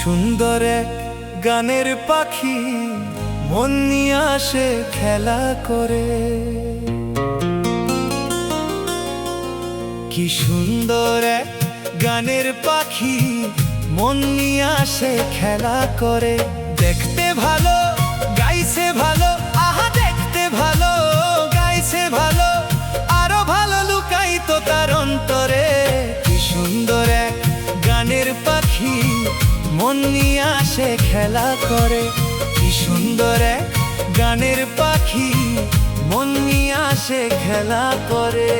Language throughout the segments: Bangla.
সুন্দর এক গানের পাখি মন নিয়ে আসে খেলা করে। কি সুন্দর এক গানের পাখি মন নিয়ে আসে খেলা করে। দেখতে ভালো গাইছে ভালো, আহা দেখতে ভালো গাইছে ভালো, আরো ভালো লুকাইতো তার অন্তরে। কি সুন্দর এক গানের পাখি মন নিয়ে আসে খেলা করে। কি সুন্দর এক গানের পাখি মন নিয়ে আসে খেলা করে।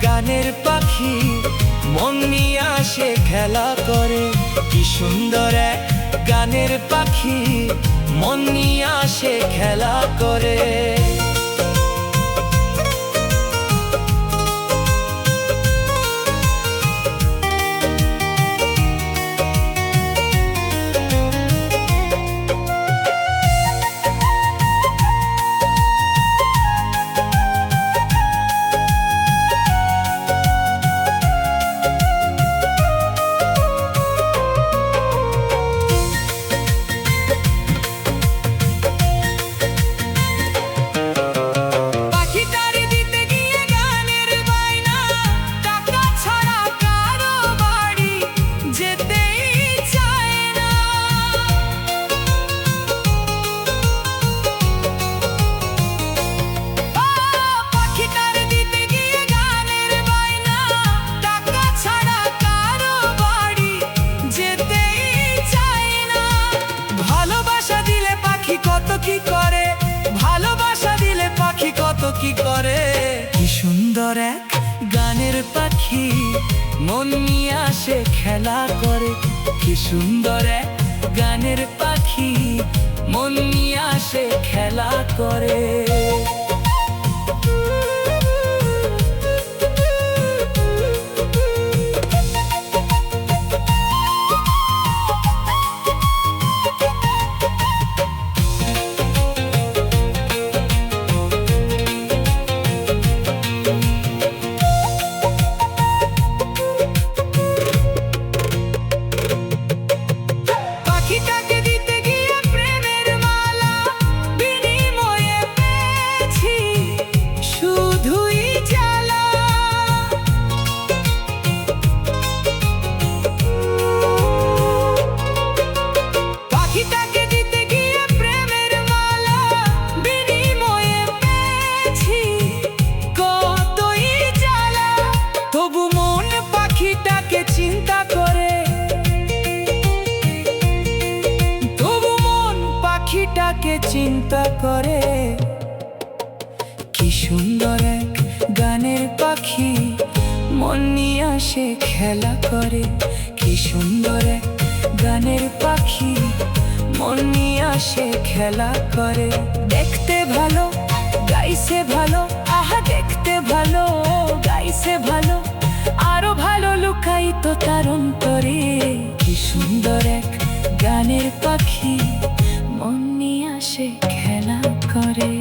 গানের পাখি মন নিয়ে আসে খেলা করে। কি সুন্দর এক গানের পাখি মন নিয়ে আসে খেলা করে। কি করে ভালোবাসা দিলে পাখি কত কি করে। কি সুন্দর এক গানের পাখি মন নিয়ে আসে খেলা করে। কি সুন্দর এক গানের পাখি মন নিয়ে আসে খেলা করে। দিতে গিয়ে প্রেমের মালা বিনিময়ে পেয়েছি চিন্তা করে। কি সুন্দর এক গানের পাখি, মন নিয়ে আসে খেলা করে। কি সুন্দর এক গানের পাখি, মন নিয়ে আসে খেলা করে। দেখতে ভালো, গাইছে ভালো, আহা দেখতে ভালো, গাইছে ভালো, আরো ভালো লুকায়িত তার অন্তরে। কি সুন্দর এক গানের পাখি, মন নিয়ে আসে খেলা করে।